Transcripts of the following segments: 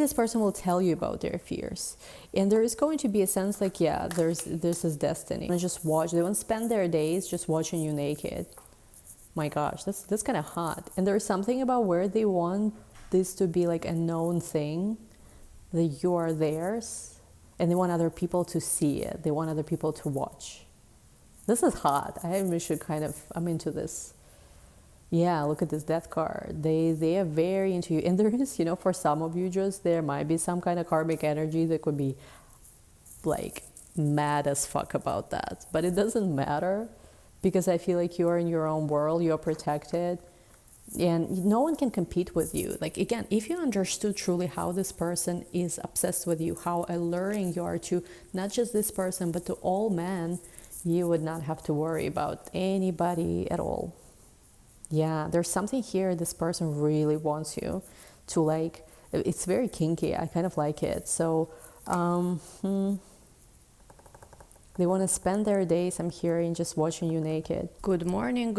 This person will tell you about their fears, and there is going to be a sense like, yeah, this is destiny. And just watch. They won't spend their days just watching you naked. My gosh, that's kind of hot. And there's something about where they want this to be like a known thing, that you are theirs, and they want other people to see it. They want other people to watch. This is hot. I'm into this. Yeah, look at this death card. They are very into you. And there is, for some of you, just there might be some kind of karmic energy that could be like mad as fuck about that. But it doesn't matter, because I feel like you're in your own world, you're protected, and no one can compete with you. Like, again, if you understood truly how this person is obsessed with you, how alluring you are to not just this person, but to all men, you would not have to worry about anybody at all. Yeah, there's something here. This person really wants you to, like, it's very kinky. I kind of like it. So they want to spend their days, I'm hearing, just watching you naked. Good morning,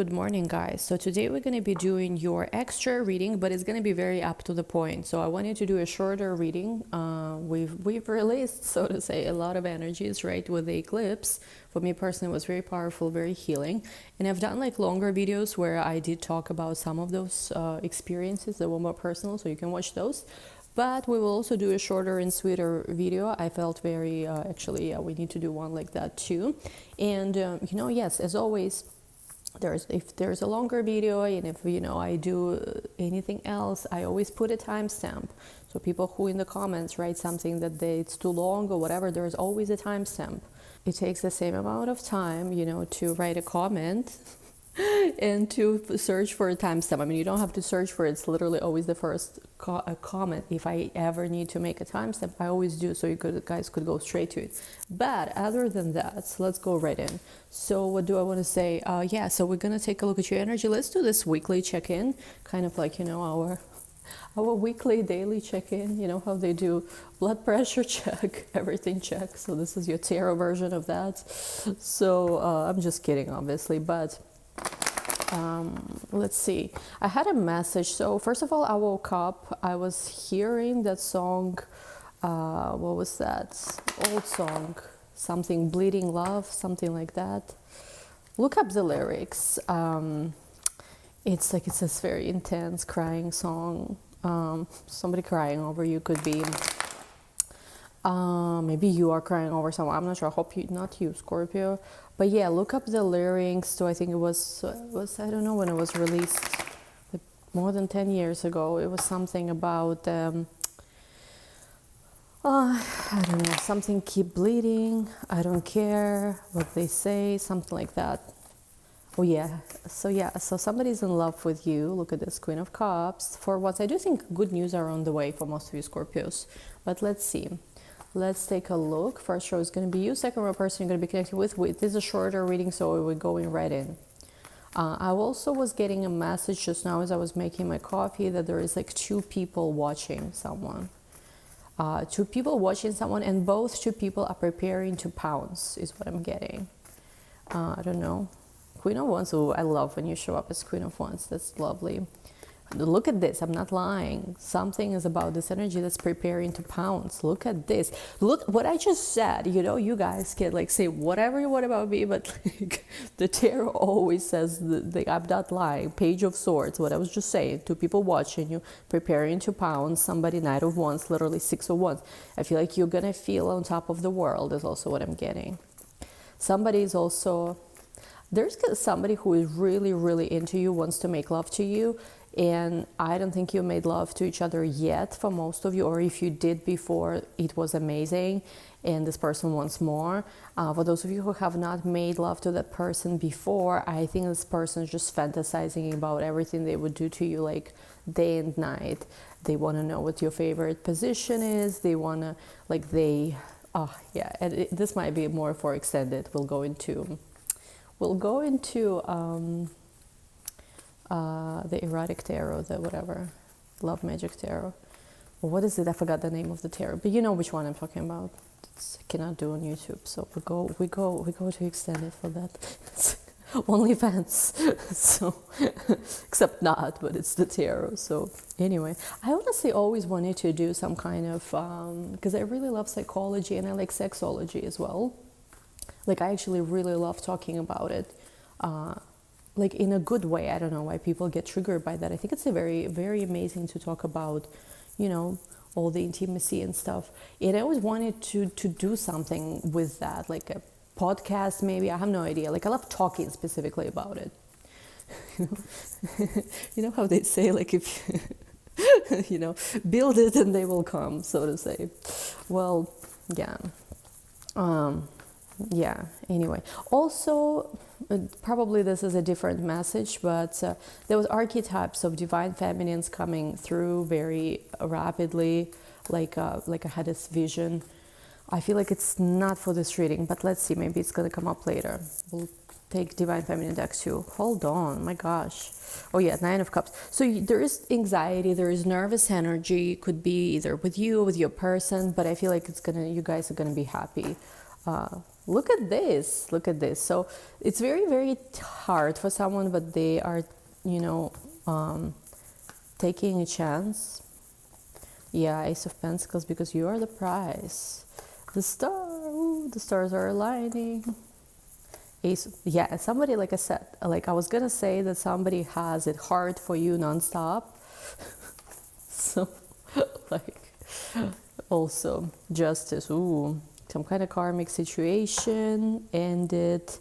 guys. So today we're going to be doing your extra reading, but it's going to be very up to the point. So I wanted to do a shorter reading. We've released, so to say, a lot of energies, right, with the eclipse. For me personally, it was very powerful, very healing. And I've done like longer videos where I did talk about some of those experiences that were more personal, so you can watch those. But we will also do a shorter and sweeter video. I felt very, we need to do one like that too. And, yes, as always, if there's a longer video, and if, I do anything else, I always put a timestamp. So people who in the comments write something that it's too long or whatever, there's always a timestamp. It takes the same amount of time, to write a comment and to search for a timestamp. I mean, you don't have to search for it. It's literally always the first comment. If I ever need to make a timestamp, I always do, so guys could go straight to it. But other than that, so let's go right in. So what do I want to say? So we're gonna take a look at your energy. Let's do this weekly check-in, kind of like, our weekly, daily check-in, how they do blood pressure check, everything check. So this is your tarot version of that. So I'm just kidding, obviously, but let's see. I had a message. So first of all, I woke up. I was hearing that song. What was that? Old song. Something Bleeding Love, something like that. Look up the lyrics. It's this very intense crying song. Somebody crying over you could be. Maybe you are crying over someone. I'm not sure. I hope not you, Scorpio. But yeah, look up the lyrics. So I think it was I don't know when it was released, like more than 10 years ago. It was something about I don't know, something keep bleeding. I don't care what they say, something like that. Oh yeah. So somebody's in love with you. Look at this, Queen of Cups. For once, I do think good news are on the way for most of you Scorpios. But let's see. Let's take a look. First row is going to be you. Second row person you're going to be connected with. This is a shorter reading, so we're going right in. I also was getting a message just now as I was making my coffee that there is like two people watching someone. And both two people are preparing to pounce, is what I'm getting. I don't know. Queen of Wands. Oh, I love when you show up as Queen of Wands. That's lovely. Look at this. I'm not lying. Something is about this energy that's preparing to pounce. Look at this. Look what I just said. You guys can like say whatever you want about me, but like, the tarot always says I'm not lying. Page of Swords. What I was just saying. Two people watching you, preparing to pounce. Somebody, Knight of Wands, literally Six of Wands. I feel like you're gonna feel on top of the world. Is also what I'm getting. Somebody is also. There's somebody who is really, really into you, wants to make love to you. And I don't think you made love to each other yet for most of you, or if you did before, it was amazing and this person wants more. For those of you who have not made love to that person before, I think this person is just fantasizing about everything they would do to you, like day and night. They want to know what your favorite position is. They want to, and this might be more for extended. We'll go into the erotic tarot, the whatever, love magic tarot. What is it? I forgot the name of the tarot, but you know which one I'm talking about. I cannot do on YouTube, so we go to extended for that. OnlyFans. So, except not, but it's the tarot. So anyway, I honestly always wanted to do some kind of, because I really love psychology and I like sexology as well. Like I actually really love talking about it, like in a good way. I don't know why people get triggered by that. I think it's a very, very amazing to talk about, you know, all the intimacy and stuff. And I always wanted to do something with that, like a podcast maybe. I have no idea. Like I love talking specifically about it. You know how they say, like, if you know, build it and they will come, so to say. Well, yeah. Yeah, anyway. Also, probably this is a different message, but there was archetypes of divine feminines coming through very rapidly, like I had this vision. I feel like it's not for this reading, but let's see, maybe it's going to come up later. We'll take Divine Feminine deck too. Hold on, my gosh. Oh yeah, 9 of Cups. So there is anxiety, there is nervous energy, could be either with you, with your person, but I feel like you guys are gonna be happy. Look at this. So it's very, very hard for someone, but they are, you know, taking a chance. Yeah, Ace of Pentacles, because you are the prize. The stars are aligning. Ace, yeah, somebody, like I said, like I was gonna say that somebody has it hard for you nonstop. So, like, also Justice. Ooh, some kind of karmic situation ended.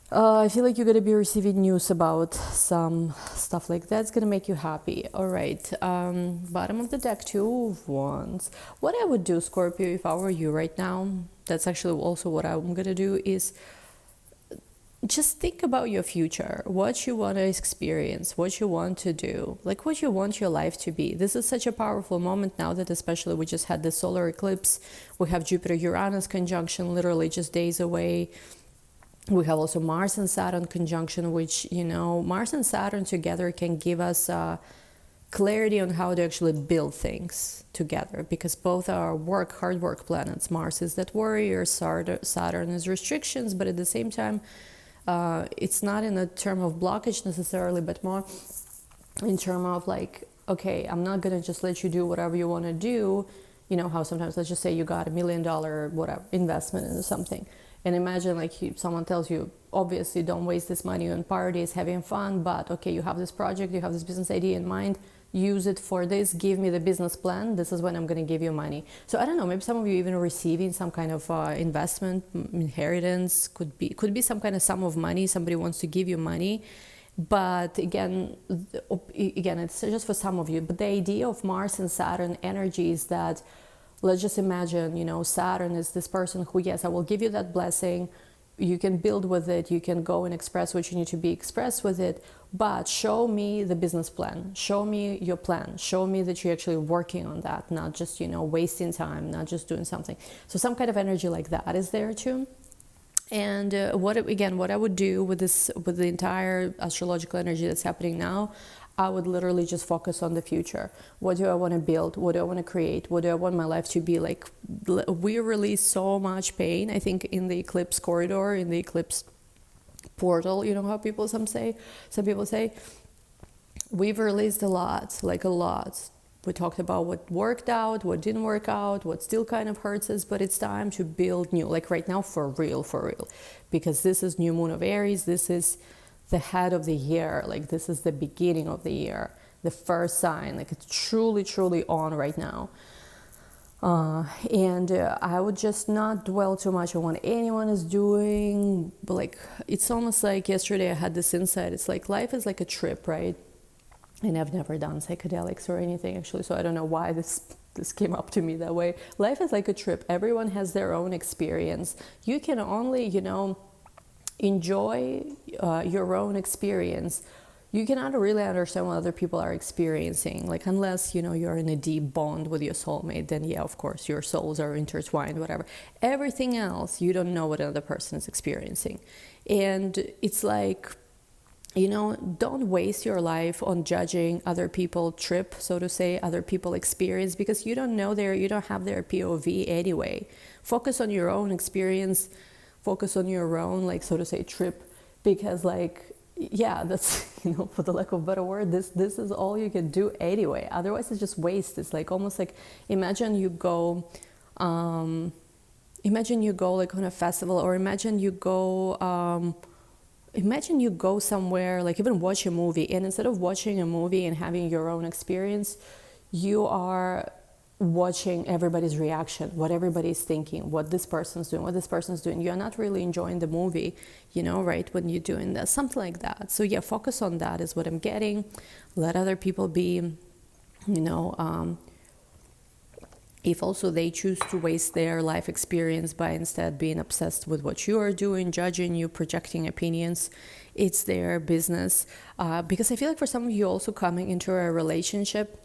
I feel like you're gonna be receiving news about some stuff like that's gonna make you happy. All right, bottom of the deck, 2 of Wands. What I would do, Scorpio, if I were you right now, that's actually also what I'm gonna do, is just think about your future, what you want to experience, what you want to do, like what you want your life to be. This is such a powerful moment now that especially we just had the solar eclipse. We have Jupiter-Uranus conjunction literally just days away. We have also Mars and Saturn conjunction, which, you know, Mars and Saturn together can give us clarity on how to actually build things together, because both are hard work planets. Mars is that warrior, Saturn is restrictions, but at the same time, it's not in a term of blockage necessarily, but more in term of like, okay, I'm not gonna just let you do whatever you want to do. You know how sometimes, let's just say you got $1 million whatever investment into something, and imagine like someone tells you, obviously don't waste this money on parties, having fun, but okay, you have this project, you have this business idea in mind, use it for this, give me the business plan, this is when I'm going to give you money. So I don't know, maybe some of you even receiving some kind of investment, inheritance, could be some kind of sum of money, somebody wants to give you money. But again, it's just for some of you. But the idea of Mars and Saturn energy is that, let's just imagine, you know, Saturn is this person who, yes, I will give you that blessing. You can build with it. You can go and express what you need to be expressed with it. But show me the business plan. Show me your plan. Show me that you're actually working on that, not just, you know, wasting time, not just doing something. So some kind of energy like that is there too. And what I would do with the entire astrological energy that's happening now, I would literally just focus on the future. What do I want to build? What do I want to create? What do I want my life to be like? We release so much pain, I think, in the eclipse corridor, in the eclipse portal. You know how some people say, we've released a lot, like a lot. We talked about what worked out, what didn't work out, what still kind of hurts us, but it's time to build new, like right now, for real, because this is new moon of Aries. This is the head of the year, like this is the beginning of the year, the first sign, like it's truly on right now. And I would just not dwell too much on what anyone is doing, but like it's almost like yesterday I had this insight. It's like life is like a trip, right? And I've never done psychedelics or anything actually, so I don't know why this came up to me that way. Life is like a trip. Everyone has their own experience. You can only, you know, enjoy your own experience. You cannot really understand what other people are experiencing, like unless, you know, you're in a deep bond with your soulmate, then yeah, of course, your souls are intertwined, whatever. Everything else, you don't know what another person is experiencing. And it's like, you know, don't waste your life on judging other people trip, so to say, other people experience, because you don't know you don't have their POV anyway. Focus on your own experience, focus on your own, like, so to say, trip, because like, yeah, that's, you know, for the lack of a better word, this is all you can do anyway. Otherwise it's just waste. It's like almost like, imagine you go like on a festival, or imagine you go somewhere, like even watch a movie, and instead of watching a movie and having your own experience, you are watching everybody's reaction, what everybody's thinking, what this person's doing. You're not really enjoying the movie, you know, right, when you're doing that, something like that. So yeah, focus on that is what I'm getting. Let other people be, you know, if also they choose to waste their life experience by instead being obsessed with what you are doing, judging you, projecting opinions, it's their business. Because I feel like for some of you also coming into a relationship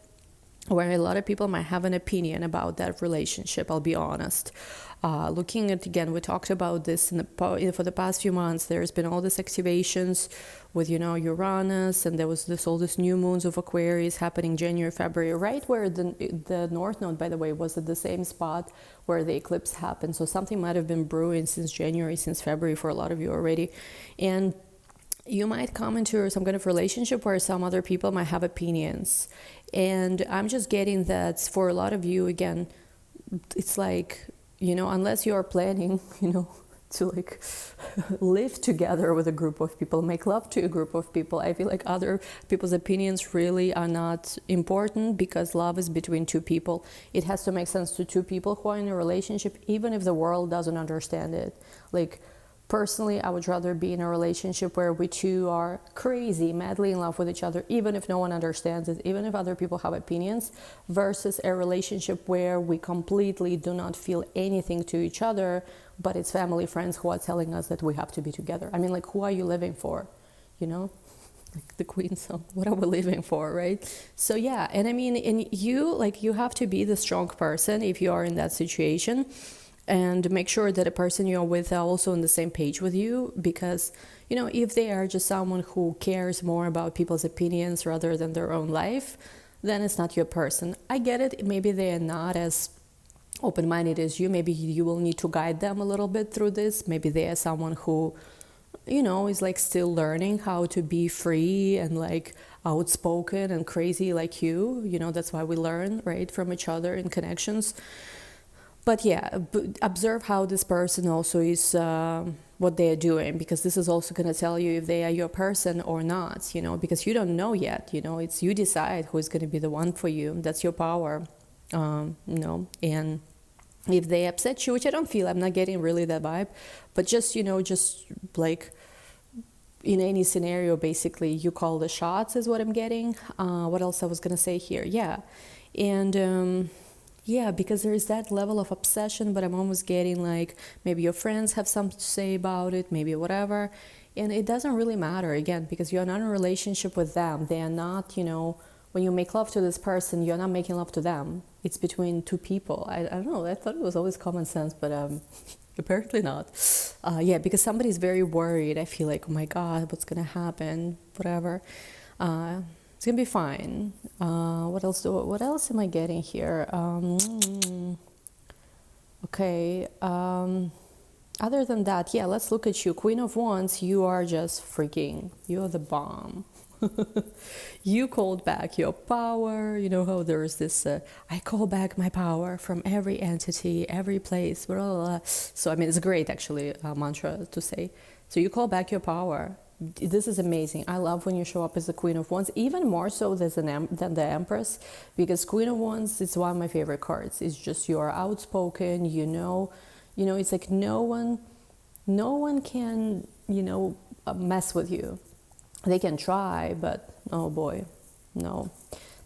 where a lot of people might have an opinion about that relationship, I'll be honest. Looking at, again, we talked about this for the past few months, there's been all these activations with, you know, Uranus, and there was all this new moons of Aquarius happening January, February, right where the North Node, by the way, was at the same spot where the eclipse happened. So something might have been brewing since January, since February for a lot of you already. And you might come into some kind of relationship where some other people might have opinions. And I'm just getting that for a lot of you, again, it's like, you know, unless you are planning, you know, to like live together with a group of people, make love to a group of people, I feel like other people's opinions really are not important, because love is between two people. It has to make sense to two people who are in a relationship, even if the world doesn't understand it. Like, personally, I would rather be in a relationship where we two are crazy, madly in love with each other, even if no one understands it, even if other people have opinions, versus a relationship where we completely do not feel anything to each other, but it's family, friends who are telling us that we have to be together. I mean, like, who are you living for? You know? Like the Queen song, what are we living for, right? So yeah, and I mean, and you have to be the strong person if you are in that situation, and make sure that the person you're with are also on the same page with you, because, you know, if they are just someone who cares more about people's opinions rather than their own life, then it's not your person. I get it, maybe they are not as open-minded as you, maybe you will need to guide them a little bit through this, maybe they are someone who, you know, is like still learning how to be free and like outspoken and crazy like you know, that's why we learn, right, from each other in connections. But yeah, observe how this person also is, what they are doing, because this is also going to tell you if they are your person or not, you know, because you don't know yet, you know, it's you decide who is going to be the one for you. That's your power, you know, and if they upset you, which I don't feel, I'm not getting really that vibe, but just, you know, just like in any scenario, basically, you call the shots is what I'm getting. What else I was going to say here? Yeah. And, yeah, because there is that level of obsession, but I'm almost getting like maybe your friends have something to say about it, maybe whatever. And it doesn't really matter, again, because you're not in a relationship with them. They are not, you know, when you make love to this person, you're not making love to them. It's between two people. I don't know, I thought it was always common sense, but apparently not. Yeah, because somebody's very worried. I feel like, oh my God, what's going to happen? Whatever. It's gonna be fine. What else am I getting here? Okay. Other than that, yeah, let's look at you. Queen of Wands, you are just freaking. You're the bomb. You called back your power. You know how there's this, I call back my power from every entity, every place. Blah, blah, blah. So, I mean, it's a great, actually, mantra to say. So you call back your power. This is amazing. I love when you show up as the Queen of Wands, even more so than the Empress, because Queen of Wands is one of my favorite cards. It's just, you are outspoken, you know, it's like no one can, you know, mess with you. They can try, but oh boy, no.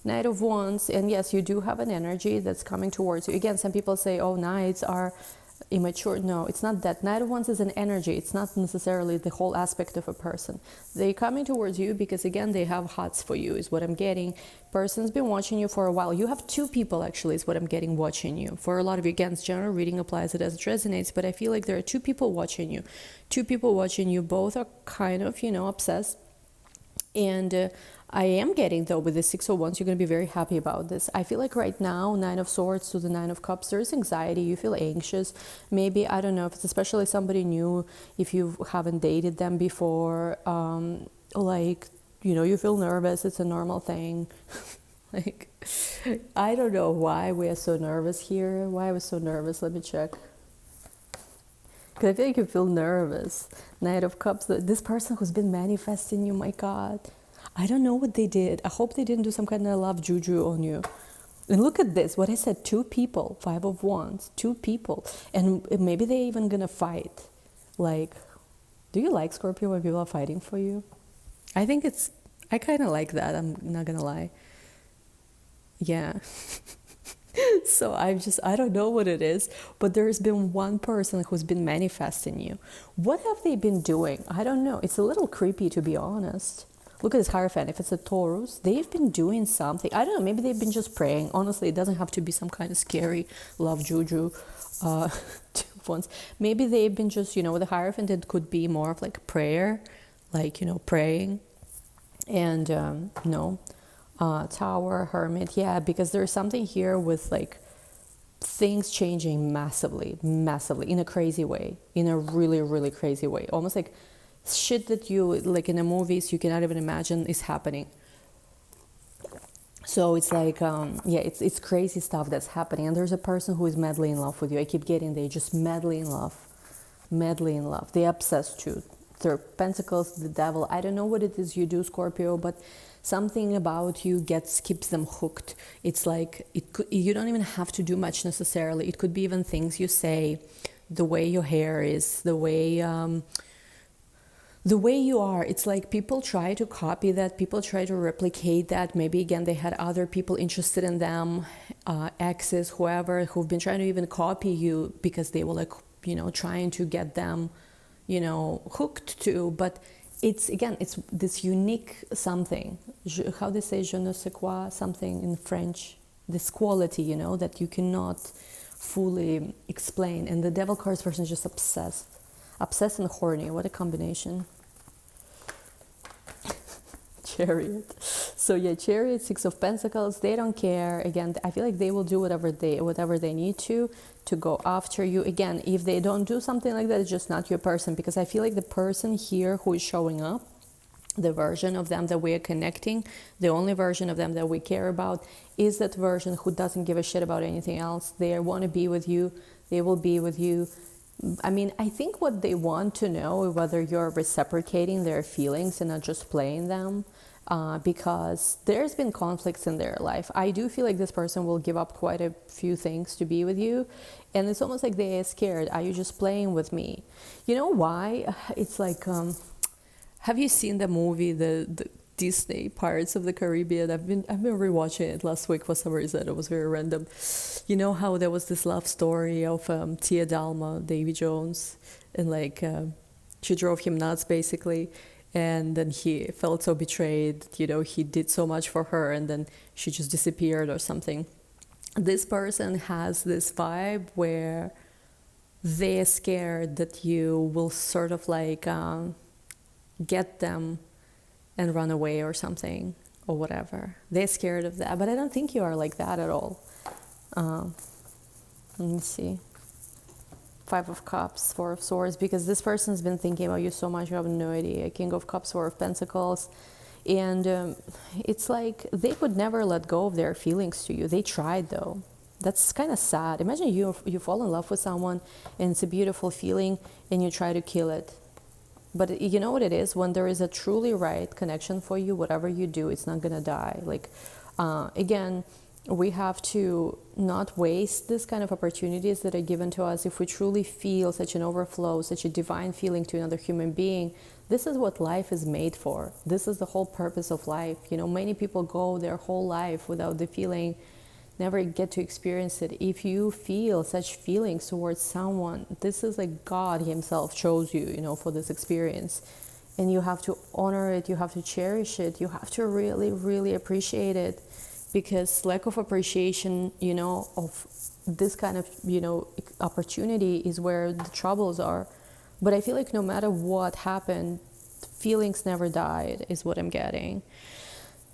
Knight of Wands, and yes, you do have an energy that's coming towards you. Again, some people say, oh, knights are immature. No, it's not that. Knight of Wands is an energy. It's not necessarily the whole aspect of a person. They're coming towards you because, again, they have hots for you, is what I'm getting. Person's been watching you for a while. You have two people, actually, is what I'm getting, watching you. For a lot of you, again, general reading applies it as it resonates, but I feel like there are two people watching you. Two people watching you. Both are kind of, you know, obsessed. And I am getting, though, with the Six of Wands, you're going to be very happy about this. I feel like right now, Nine of Swords to the Nine of Cups, there's anxiety. You feel anxious. Maybe, I don't know, if it's especially somebody new, if you haven't dated them before, like, you know, you feel nervous. It's a normal thing. Like, I don't know why we are so nervous here. Why I was so nervous? Let me check. Because I feel like you feel nervous. Knight of Cups, this person who's been manifesting you, my God. I don't know what they did. I hope they didn't do some kind of love juju on you. And look at this, what I said, 2 people, 5 of Wands, 2 people. And maybe they're even gonna fight. Like, do you like Scorpio when people are fighting for you? I think I kind of like that, I'm not gonna lie. Yeah. So I don't know what it is, but there's been one person who's been manifesting you. What have they been doing? I don't know. It's a little creepy, to be honest. Look at this Hierophant. If it's a Taurus, they've been doing something. I don't know. Maybe they've been just praying. Honestly, it doesn't have to be some kind of scary love juju ones. Maybe they've been just, you know, with the Hierophant, it could be more of like prayer, like, you know, praying. And Tower, Hermit, yeah, because there's something here with like things changing massively in a crazy way, in a really, really crazy way. Almost like shit that you, like in the movies, you cannot even imagine is happening. So it's like, it's crazy stuff that's happening. And there's a person who is madly in love with you. I keep getting there, just madly in love. They're obsessed too. They're Pentacles, the Devil. I don't know what it is you do, Scorpio, but something about you keeps them hooked. It's like, you don't even have to do much necessarily. It could be even things you say, the way your hair is, the way you are. It's like people try to copy that, people try to replicate that. Maybe again they had other people interested in them, exes, whoever, who've been trying to even copy you because they were like, you know, trying to get them, you know, hooked to. But it's this unique something, how they say, je ne sais quoi, something in French, this quality, you know, that you cannot fully explain. And the Devil card's person is just obsessed and horny. What a combination. Chariot. So yeah, Chariot, 6 of Pentacles, they don't care. Again, I feel like they will do whatever they need to go after you. Again, if they don't do something like that, it's just not your person, because I feel like the person here who is showing up, the version of them that we are connecting, the only version of them that we care about, is that version who doesn't give a shit about anything else. They want to be with you. They will be with you. I mean, I think what they want to know is whether you're reciprocating their feelings and not just playing them, because there's been conflicts in their life. I do feel like this person will give up quite a few things to be with you, and it's almost like they're scared. Are you just playing with me? You know why? It's like, have you seen the movie, the Disney Pirates of the Caribbean? I've been rewatching it last week for some reason. It was very random. You know how there was this love story of Tia Dalma, Davy Jones, and like she drove him nuts basically, and then he felt so betrayed. You know, he did so much for her, and then she just disappeared or something. This person has this vibe where they're scared that you will sort of like get them and run away or something or whatever. They're scared of that, but I don't think you are like that at all. Let me see. 5 of Cups, 4 of Swords, because this person's been thinking about you so much, you have no idea. King of Cups, 4 of Pentacles. And it's like they would never let go of their feelings to you. They tried though. That's kind of sad. Imagine you fall in love with someone and it's a beautiful feeling and you try to kill it. But you know what it is? When there is a truly right connection for you, whatever you do, it's not going to die. Like, again, we have to not waste this kind of opportunities that are given to us. If we truly feel such an overflow, such a divine feeling to another human being, this is what life is made for. This is the whole purpose of life. You know, many people go their whole life without the feeling, never get to experience it. If you feel such feelings towards someone, this is like God himself chose you, you know, for this experience. And you have to honor it, you have to cherish it, you have to really, really appreciate it. Because lack of appreciation, you know, of this kind of, you know, opportunity is where the troubles are. But I feel like no matter what happened, feelings never died, is what I'm getting.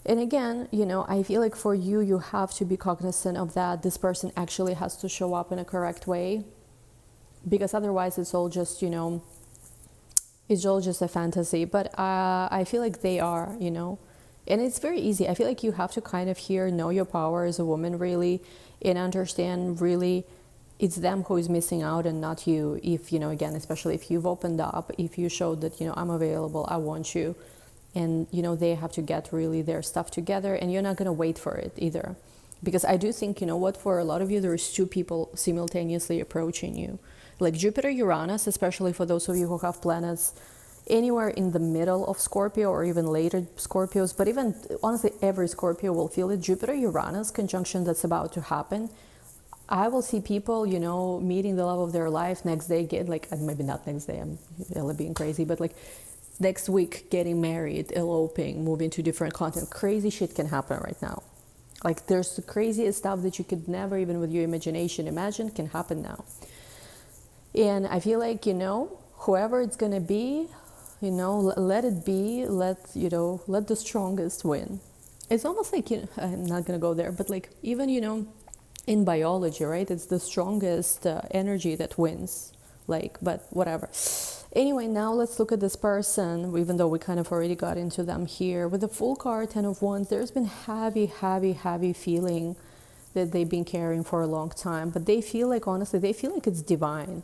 And again, you know, I feel like for you, you have to be cognizant of that. This person actually has to show up in a correct way, because otherwise it's all just, you know, it's all just a fantasy. But I feel like they are, you know, and it's very easy. I feel like you have to kind of here know your power as a woman, really, and understand really it's them who is missing out and not you. If, you know, again, especially if you've opened up, if you showed that, you know, I'm available, I want you, and, you know, they have to get really their stuff together, and you're not going to wait for it either. Because I do think, you know what, for a lot of you, there's two people simultaneously approaching you. Like Jupiter, Uranus, especially for those of you who have planets anywhere in the middle of Scorpio or even later Scorpios, but even honestly every Scorpio will feel it. Jupiter Uranus conjunction that's about to happen, I will see people, you know, meeting the love of their life next day, get like, maybe not next day, I'm being crazy, but like next week getting married, eloping, moving to different continent. Crazy shit can happen right now. Like there's the craziest stuff that you could never even with your imagination imagine can happen now. And I feel like, you know, whoever it's gonna be, you know, let it be, let the strongest win. It's almost like, you know, I'm not gonna go there, but like even, you know, in biology, right, it's the strongest energy that wins, like, but whatever. Anyway, now let's look at this person, even though we kind of already got into them here. With the full card, 10 of Wands, there's been heavy feeling that they've been carrying for a long time, but they feel like, honestly, they feel like it's divine.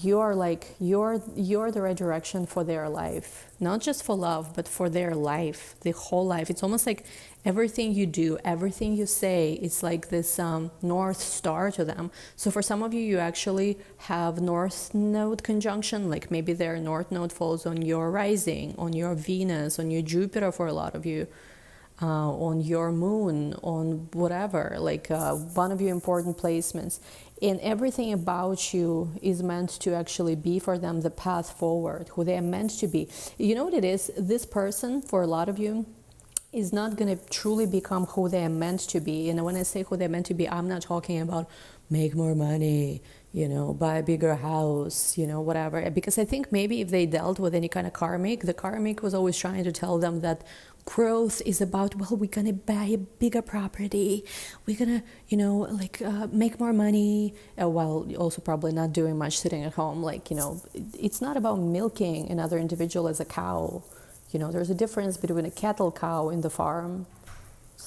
You're the right direction for their life, not just for love, but for their life, the whole life. It's almost like everything you do, everything you say, it's like this North Star to them. So for some of you, you actually have North Node conjunction, like maybe their North Node falls on your rising, on your Venus, on your Jupiter for a lot of you. On your moon, on whatever, like one of your important placements. And everything about you is meant to actually be for them the path forward, who they are meant to be. You know what it is? This person, for a lot of you, is not going to truly become who they are meant to be. And when I say who they're meant to be, I'm not talking about make more money, you know, buy a bigger house, you know, whatever. Because I think maybe if they dealt with any kind of karmic, the karmic was always trying to tell them that growth is about, well, we're gonna buy a bigger property, we're gonna, you know, like make more money, while also probably not doing much, sitting at home. Like, you know, it's not about milking another individual as a cow. You know, there's a difference between a cattle cow in the farm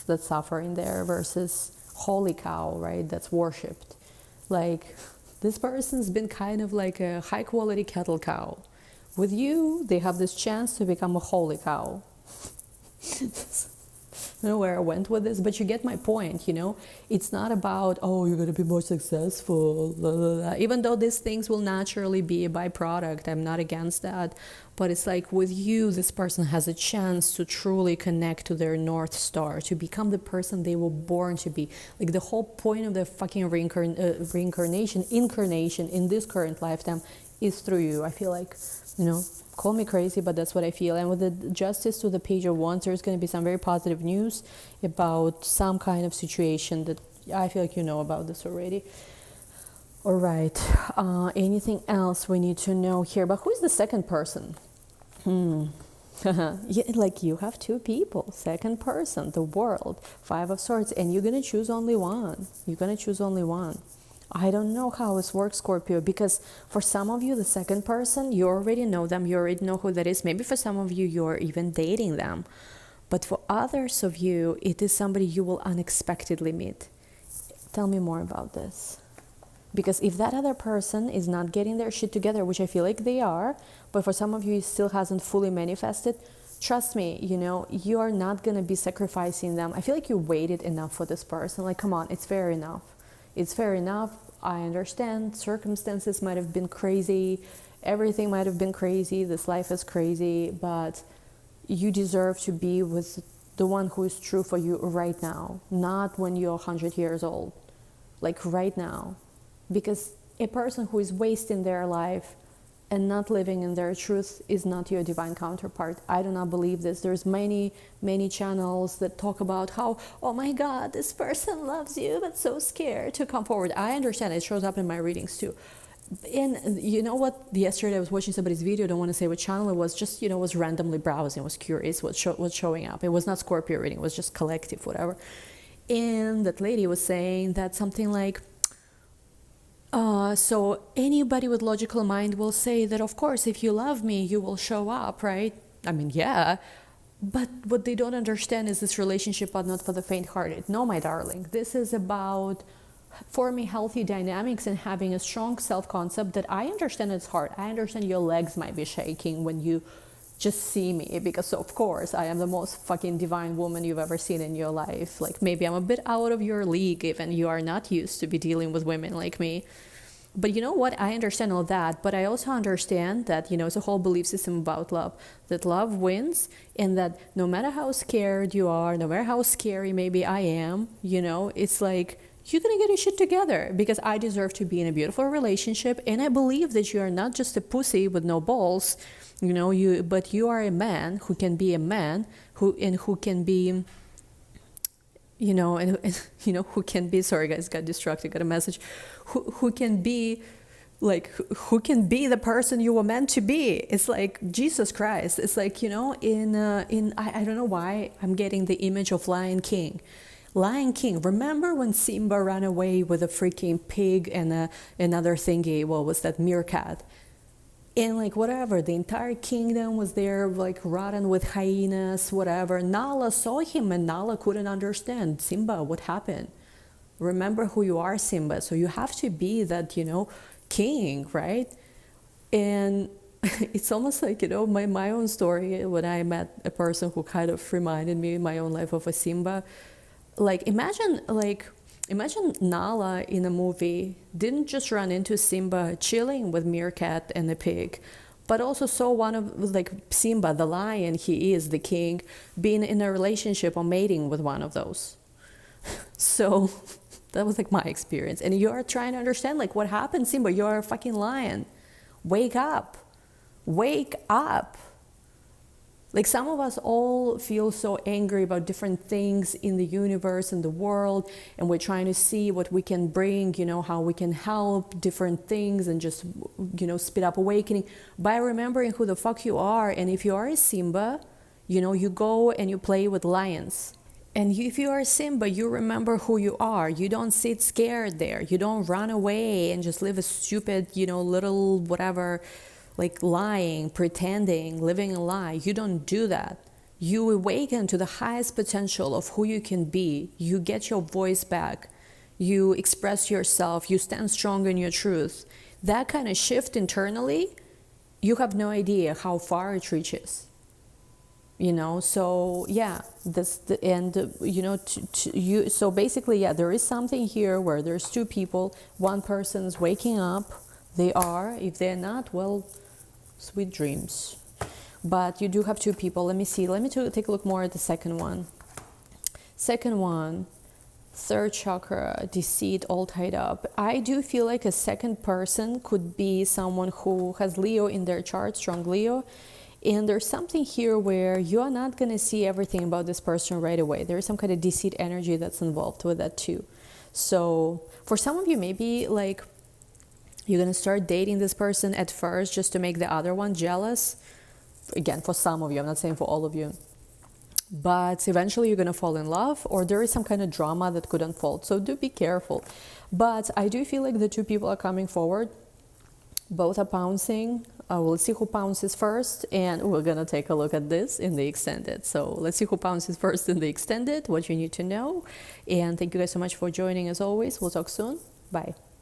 that's suffering there versus holy cow, right, that's worshipped. Like, this person's been kind of like a high quality cattle cow. With you, they have this chance to become a holy cow. I don't know where I went with this, but you get my point, you know? It's not about, oh, you're going to be more successful, blah, blah, blah. Even though these things will naturally be a byproduct, I'm not against that. But it's like with you, this person has a chance to truly connect to their North Star, to become the person they were born to be. Like the whole point of their fucking incarnation in this current lifetime is through you. I feel like, you know, call me crazy, but that's what I feel. And with the Justice to the Page of Wands, there's going to be some very positive news about some kind of situation that I feel like you know about this already. All right. Anything else we need to know here? But who is the second person? Yeah, like you have two people. Second person, the world, 5 of Swords, and you're going to choose only one. You're going to choose only one. I don't know how this works, Scorpio, because for some of you, the second person, you already know them, you already know who that is. Maybe for some of you, you're even dating them. But for others of you, it is somebody you will unexpectedly meet. Tell me more about this. Because if that other person is not getting their shit together, which I feel like they are, but for some of you, it still hasn't fully manifested, trust me, you know, you are not going to be sacrificing them. I feel like you waited enough for this person. Like, come on, it's fair enough. It's fair enough. I understand circumstances might have been crazy. Everything might have been crazy. This life is crazy, but you deserve to be with the one who is true for you right now, not when you're 100 years old, like right now. Because a person who is wasting their life and not living in their truth is not your divine counterpart. I do not believe this. There's many channels that talk about how, oh my God, this person loves you, but so scared to come forward. I understand, it shows up in my readings too. And you know what? Yesterday I was watching somebody's video. Don't want to say what channel it was. Just was randomly browsing. Was curious what's showing up. It was not Scorpio reading. It was just collective, whatever. And that lady was saying that something like, so anybody with logical mind will say that, of course, if you love me, you will show up, right? I mean, yeah. But what they don't understand is this relationship are not for the faint-hearted. No, my darling. This is about forming healthy dynamics and having a strong self-concept that I understand it's hard. I understand your legs might be shaking when you just see me, because of course I am the most fucking divine woman you've ever seen in your life. Like, maybe I'm a bit out of your league, even you are not used to be dealing with women like me. But you know what? I understand all that, but I also understand that, it's a whole belief system about love, that love wins, and that no matter how scared you are, no matter how scary maybe I am, it's like, you're gonna get your shit together, because I deserve to be in a beautiful relationship, and I believe that you are not just a pussy with no balls, but you are a man who can be a man, who can be, who can be, sorry guys, got distracted, got a message, who can be who can be the person you were meant to be. It's like, Jesus Christ. It's like, in I don't know why I'm getting the image of Lion King. Remember when Simba ran away with a freaking pig and another thingy, what was that, meerkat? And whatever, the entire kingdom was there, rotten with hyenas, whatever. Nala saw him and Nala couldn't understand. Simba, what happened? Remember who you are, Simba. So you have to be that, king, right? And it's almost like, my own story when I met a person who kind of reminded me in my own life of a Simba. Imagine Nala in a movie didn't just run into Simba chilling with meerkat and a pig, but also saw one of, Simba, the lion, he is the king, being in a relationship or mating with one of those. So that was my experience. And you're trying to understand, what happened, Simba? You're a fucking lion. Wake up. Wake up. Some of us all feel so angry about different things in the universe and the world, and we're trying to see what we can bring, how we can help different things and just, speed up awakening by remembering who the fuck you are. And if you are a Simba, you go and you play with lions. And if you are Simba, you remember who you are. You don't sit scared there. You don't run away and just live a stupid, little whatever, lying, pretending, living a lie. You don't do that. You awaken to the highest potential of who you can be. You get your voice back. You express yourself. You stand strong in your truth. That kind of shift internally, you have no idea how far it reaches. So yeah, so basically, yeah, there is something here where there's two people. One person's waking up. They are. If they're not, well, sweet dreams. But you do have two people. Let me see. Let me take a look more at the second one. Second one, third chakra, deceit, all tied up. I do feel like a second person could be someone who has Leo in their chart, strong Leo. And there's something here where you are not going to see everything about this person right away. There is some kind of deceit energy that's involved with that too. So for some of you, maybe you're going to start dating this person at first just to make the other one jealous. Again, for some of you, I'm not saying for all of you. But eventually you're going to fall in love, or there is some kind of drama that could unfold. So do be careful. But I do feel like the two people are coming forward. Both are pouncing. We'll see who pounces first, and we're going to take a look at this in the extended. So let's see who pounces first in the extended, what you need to know. And thank you guys so much for joining as always. We'll talk soon. Bye.